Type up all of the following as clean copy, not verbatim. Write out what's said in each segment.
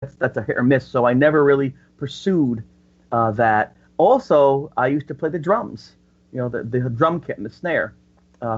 that's a hit or miss. So I never really pursued that. Also, I used to play the drums, the drum kit and the snare.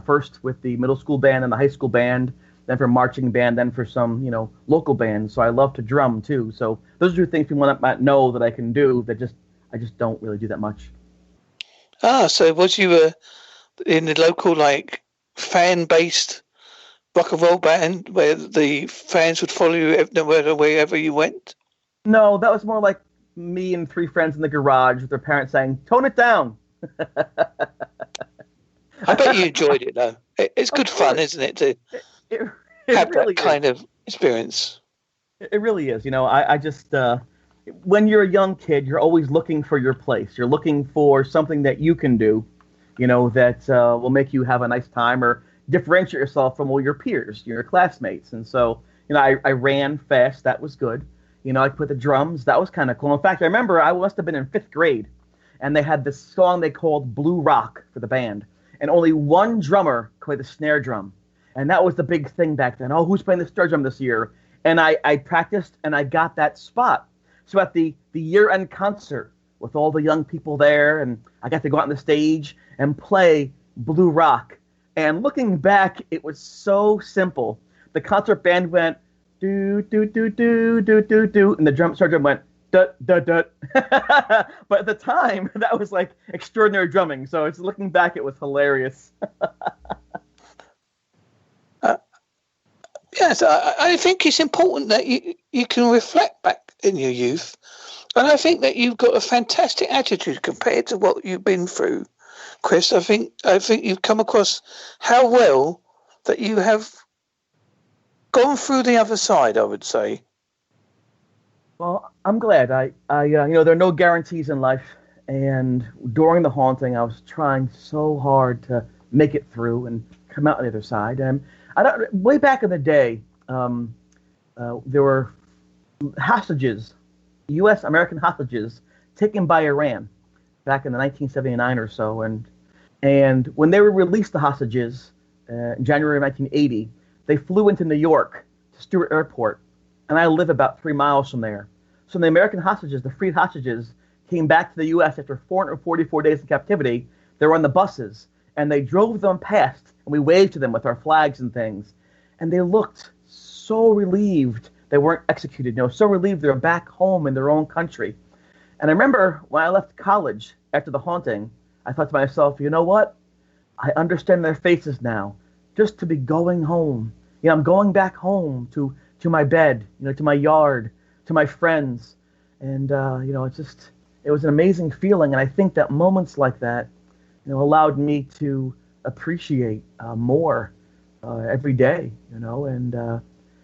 First with the middle school band and the high school band, then for marching band, then for some, local bands. So I love to drum too. So those are things people might know that I can do that I just don't really do that much. So was you in the local like fan based rock and roll band where the fans would follow you wherever you went? No, that was more like me and three friends in the garage with their parents saying, "Tone it down." I bet you enjoyed it though. It's Of good fun, course, isn't it, to it it have really that is. kind of experience? It really is. I just when you're a young kid, you're always looking for your place. You're looking for something that you can do, that will make you have a nice time or differentiate yourself from all your peers, your classmates. And so, I ran fast. That was good. I put the drums. That was kind of cool. In fact, I remember I must have been in fifth grade, and they had this song they called Blue Rock for the band, and only one drummer could play the snare drum, and that was the big thing back then. Oh, who's playing the snare drum this year? And I practiced, and I got that spot. So at the year end concert with all the young people there, and I got to go out on the stage and play Blue Rock. And looking back, it was so simple. The concert band went do do do do do do do, and the drum sergeant went dut dut dut. But at the time, that was like extraordinary drumming. So it's looking back, it was hilarious. Uh, yes, I think it's important that you can reflect back in your youth, and I think that you've got a fantastic attitude compared to what you've been through, Chris. I think you've come across how well that you have gone through the other side, I would say. Well, I'm glad. There are no guarantees in life, and during the haunting, I was trying so hard to make it through and come out on the other side. And I don't. Way back in the day, there were hostages, U.S. American hostages, taken by Iran back in the 1979 or so, and when they were released, the hostages, in January of 1980, they flew into New York to Stewart Airport, and I live about 3 miles from there. So the American hostages, the freed hostages, came back to the U.S. after 444 days in captivity. They were on the buses, and they drove them past, and we waved to them with our flags and things, and they looked so relieved they weren't executed. So relieved they're back home in their own country. And I remember when I left college after the haunting, I thought to myself, you know what? I understand their faces now. Just to be going home. I'm going back home to my bed, to my yard, to my friends. And, it was an amazing feeling. And I think that moments like that, allowed me to appreciate more every day, and,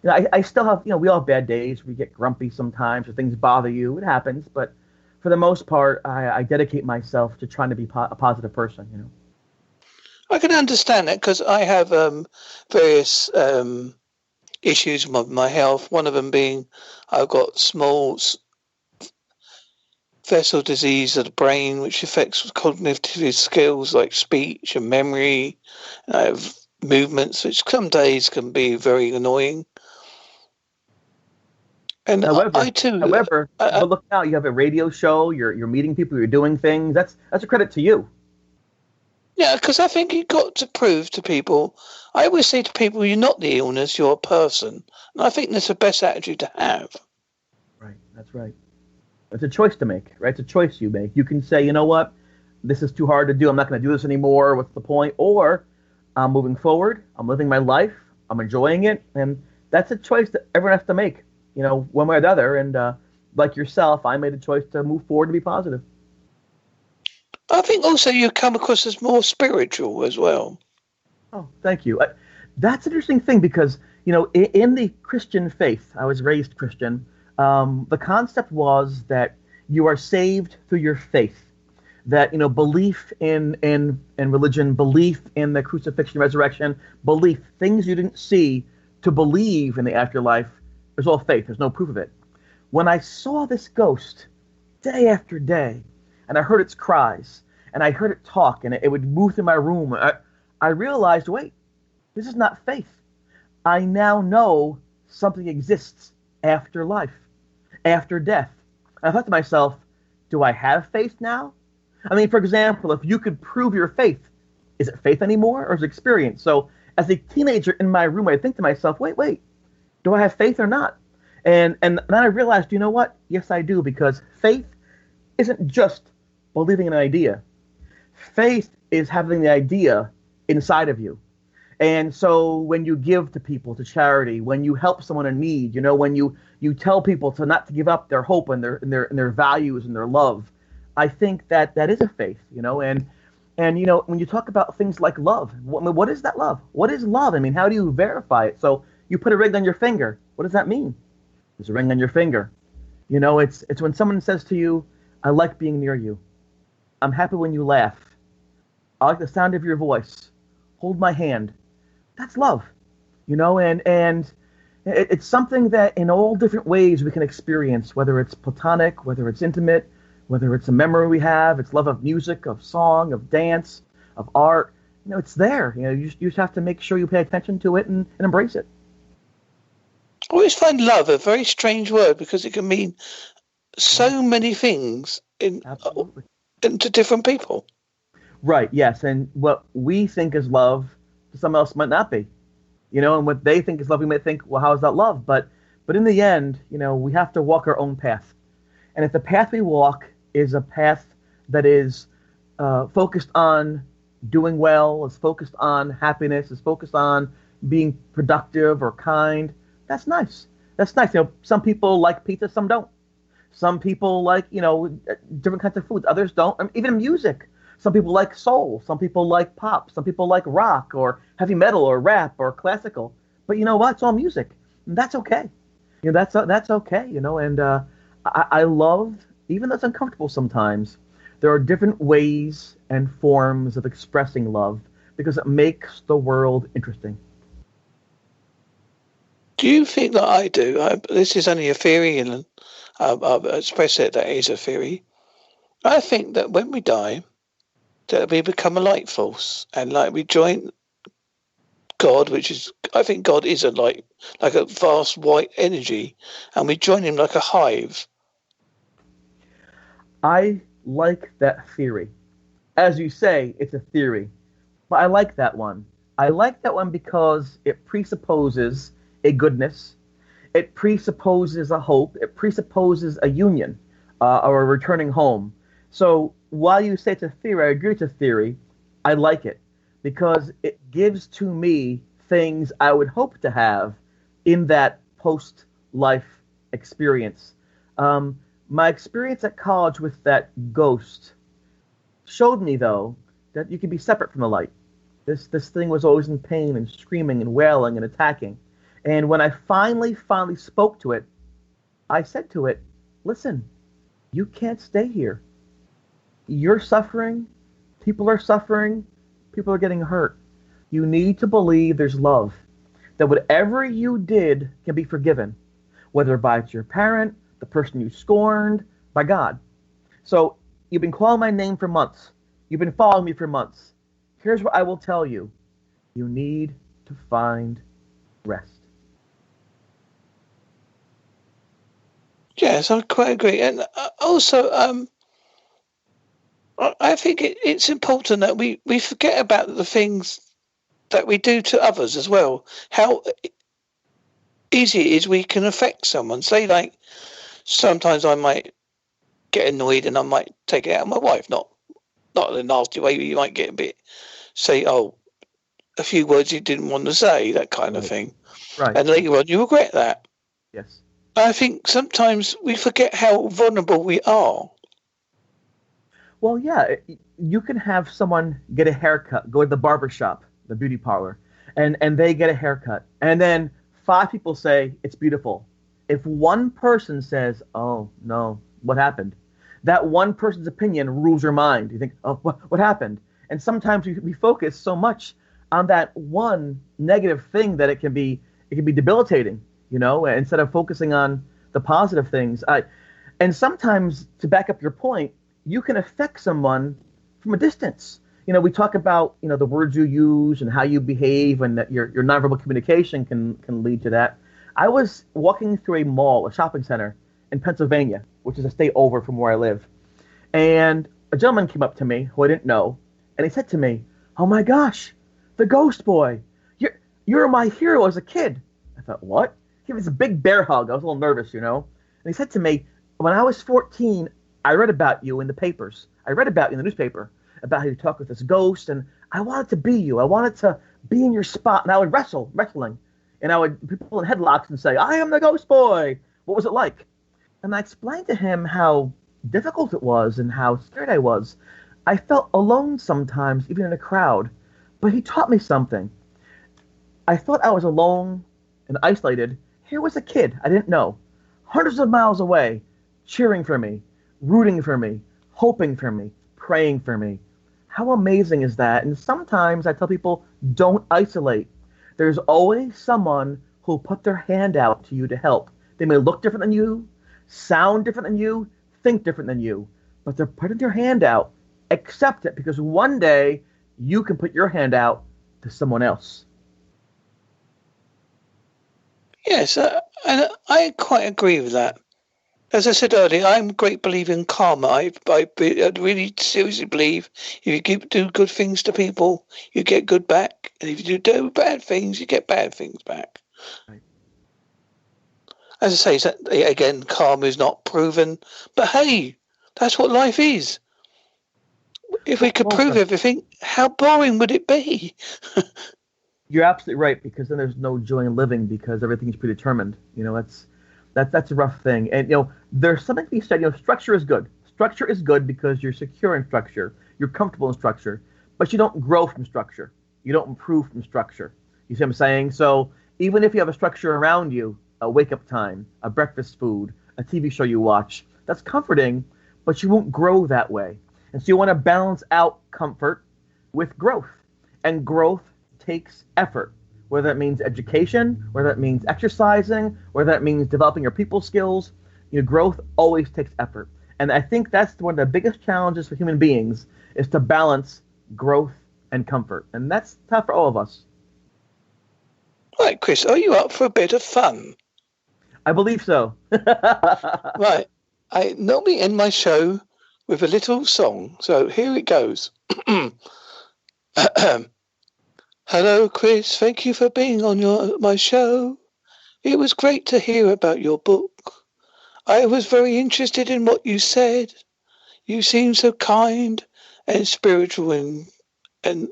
I still have, we all have bad days. We get grumpy sometimes or things bother you. It happens. But for the most part, I dedicate myself to trying to be a positive person. I can understand that because I have various issues with my health. One of them being I've got small vessel disease of the brain, which affects cognitive skills like speech and memory. I have movements, which some days can be very annoying. And I However, too, however, but look now, you have a radio show. You're meeting people. You're doing things. That's a credit to you. yeah, because I think you've got to prove to people. I always say to people, you're not the illness, you're a person. And I think that's the best attitude to have. Right. That's right. It's a choice to make, right? It's a choice you make. You can say, you know what, this is too hard to do. I'm not going to do this anymore. What's the point? Or I'm moving forward. I'm living my life. I'm enjoying it, and that's a choice that everyone has to make. One way or the other. And like yourself, I made a choice to move forward to be positive. I think also you come across as more spiritual as well. Oh, thank you. That's an interesting thing because in the Christian faith, I was raised Christian. The concept was that you are saved through your faith. That belief in religion, belief in the crucifixion, resurrection, belief things you didn't see to believe in the afterlife. There's all faith. There's no proof of it. When I saw this ghost day after day, and I heard its cries, and I heard it talk, and it would move through my room, I realized, wait, this is not faith. I now know something exists after life. after death. And I thought to myself, do I have faith now? I mean, for example, if you could prove your faith, is it faith anymore or is it experience? So as a teenager in my room, I think to myself, wait, do I have faith or not? And then I realized, you know what? Yes, I do, because faith isn't just believing in an idea. Faith is having the idea inside of you. And so when you give to people, to charity, when you help someone in need, when you tell people to not to give up their hope and their values and their love, I think that is a faith. And when you talk about things like love, what is that love? What is love? I mean, how do you verify it? So you put a ring on your finger. What does that mean? There's a ring on your finger. It's when someone says to you, I like being near you. I'm happy when you laugh. I like the sound of your voice. Hold my hand. That's love. And it's something that in all different ways we can experience, whether it's platonic, whether it's intimate, whether it's a memory we have, it's love of music, of song, of dance, of art. It's there. You just have to make sure you pay attention to it and embrace it. I always find love a very strange word because it can mean so many things Absolutely. to different people. Right, yes. And what we think is love, someone else might not be. And what they think is love, we might think, well, how is that love? But in the end, we have to walk our own path. And if the path we walk is a path that is focused on doing well, is focused on happiness, is focused on being productive or kind, that's nice. That's nice. Some people like pizza, some don't. Some people like, different kinds of foods. Others don't. I mean, even music. Some people like soul. Some people like pop. Some people like rock or heavy metal or rap or classical. But you know what? It's all music. And that's okay. That's okay. And I love, even though it's uncomfortable sometimes, there are different ways and forms of expressing love because it makes the world interesting. Do you think that I do? This is only a theory, and I'll express it that it is a theory. I think that when we die, that we become a light force, and like we join God, I think God is a light, like a vast white energy, and we join him like a hive. I like that theory. As you say, it's a theory, but I like that one. I like that one because it presupposes a goodness. It presupposes a hope. It presupposes a union or a returning home. So while you say it's a theory, I agree it's a theory. I like it because it gives to me things I would hope to have in that post-life experience. My experience at college with that ghost showed me, though, that you can be separate from the light. This thing was always in pain and screaming and wailing and attacking. And when I finally spoke to it, I said to it, listen, you can't stay here. You're suffering. People are suffering. People are getting hurt. You need to believe there's love. That whatever you did can be forgiven. Whether by it's your parent, the person you scorned, by God. So you've been calling my name for months. You've been following me for months. Here's what I will tell you. You need to find rest. Yes, I quite agree. And also, I think it's important that we forget about the things that we do to others as well. How easy it is we can affect someone. Say, like, sometimes I might get annoyed and I might take it out on my wife. Not in a nasty way, but you might get a bit, say, oh, a few words you didn't want to say, that kind of thing. Right. And later on, you regret that. Yes. I think sometimes we forget how vulnerable we are. Well, yeah, you can have someone get a haircut, go to the barber shop, the beauty parlor, and they get a haircut. And then 5 people say, it's beautiful. If one person says, oh, no, what happened? That one person's opinion rules your mind. You think, oh, what happened? And sometimes we focus so much on that one negative thing that it can be debilitating, instead of focusing on the positive things. And sometimes, to back up your point, you can affect someone from a distance. We talk about, the words you use and how you behave, and that your nonverbal communication can lead to that. I was walking through a mall, a shopping center, in Pennsylvania, which is a state over from where I live. And a gentleman came up to me who I didn't know, and he said to me, "Oh my gosh, the Ghost Boy! You're my hero as a kid." I thought, what? He was a big bear hug. I was a little nervous, And he said to me, "When I was 14, I read about you in the papers. I read about you in the newspaper about how you talk with this ghost, and I wanted to be you. I wanted to be in your spot, and I would wrestling, and I would put people in headlocks and say, 'I am the Ghost Boy.' What was it like?" And I explained to him how difficult it was and how scared I was. I felt alone sometimes, even in a crowd. But he taught me something. I thought I was alone and isolated. Here was a kid I didn't know, hundreds of miles away, cheering for me, rooting for me, hoping for me, praying for me. How amazing is that? And sometimes I tell people, don't isolate. There's always someone who'll put their hand out to you to help. They may look different than you, sound different than you, think different than you, but they're putting their hand out. Accept it, because one day you can put your hand out to someone else. Yes, and I quite agree with that. As I said earlier, I'm a great believer in karma. I really seriously believe if you do good things to people, you get good back. And if you do bad things, you get bad things back. Right. As I say, again, karma is not proven. But hey, that's what life is. If we could prove everything, how boring would it be? You're absolutely right, because then there's no joy in living because everything is predetermined. That's a rough thing. And there's something to be said. Structure is good. Structure is good because you're secure in structure. You're comfortable in structure, but you don't grow from structure. You don't improve from structure. You see what I'm saying? So even if you have a structure around you, a wake-up time, a breakfast food, a TV show you watch, that's comforting, but you won't grow that way. And so you want to balance out comfort with growth. And growth takes effort, whether that means education, whether that means exercising, whether that means developing your people skills. Growth always takes effort. And I think that's one of the biggest challenges for human beings, is to balance growth and comfort. And that's tough for all of us. Right, Chris, are you up for a bit of fun? I believe so. Right. I normally end my show with a little song. So here it goes. Hello, Chris. Thank you for being on my show. It was great to hear about your book. I was very interested in what you said. You seem so kind and spiritual and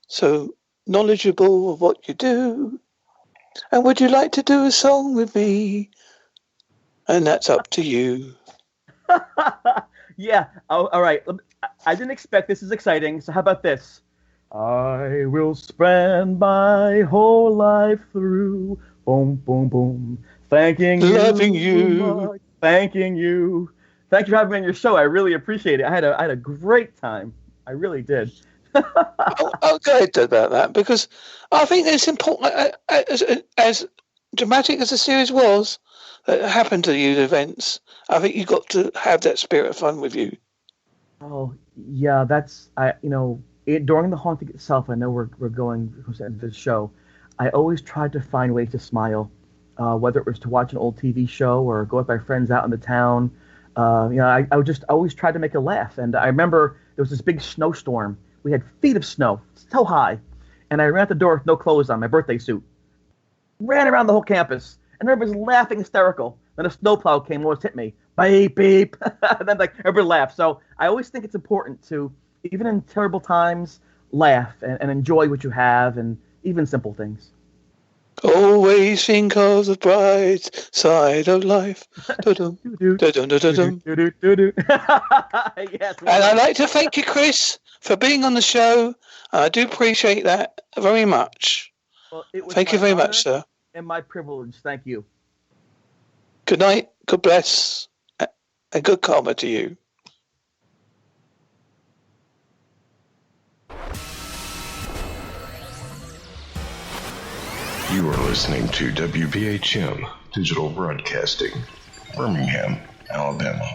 so knowledgeable of what you do. And would you like to do a song with me? And that's up to you. Yeah. Oh, all right. I didn't expect this is exciting. So how about this? I will spend my whole life through, boom, boom, boom, thanking you, loving you, thanking you. Thank you for having me on your show. I really appreciate it. I had a great time. I really did. I'll go ahead about that, because I think it's important. As dramatic as the series was that happened to you, the events, I think you got to have that spirit of fun with you. Oh yeah, during the haunting itself, I know we're going to end this show. I always tried to find ways to smile, whether it was to watch an old TV show or go with my friends out in the town. I would just always try to make a laugh. And I remember there was this big snowstorm. We had feet of snow, so high, and I ran out the door with no clothes on, my birthday suit. Ran around the whole campus, and everybody was laughing hysterical. Then a snowplow came and almost hit me. Beep, beep. And then everybody laughed. So I always think it's important to, even in terrible times, laugh and enjoy what you have, and even simple things. Always think of the bright side of life. Yes. And I'd like to thank you, Chris, for being on the show. I do appreciate that very much. Well, thank you very much, sir. And my privilege. Thank you. Good night. God bless. And good karma to you. You are listening to WBHM Digital Broadcasting, Birmingham, Alabama.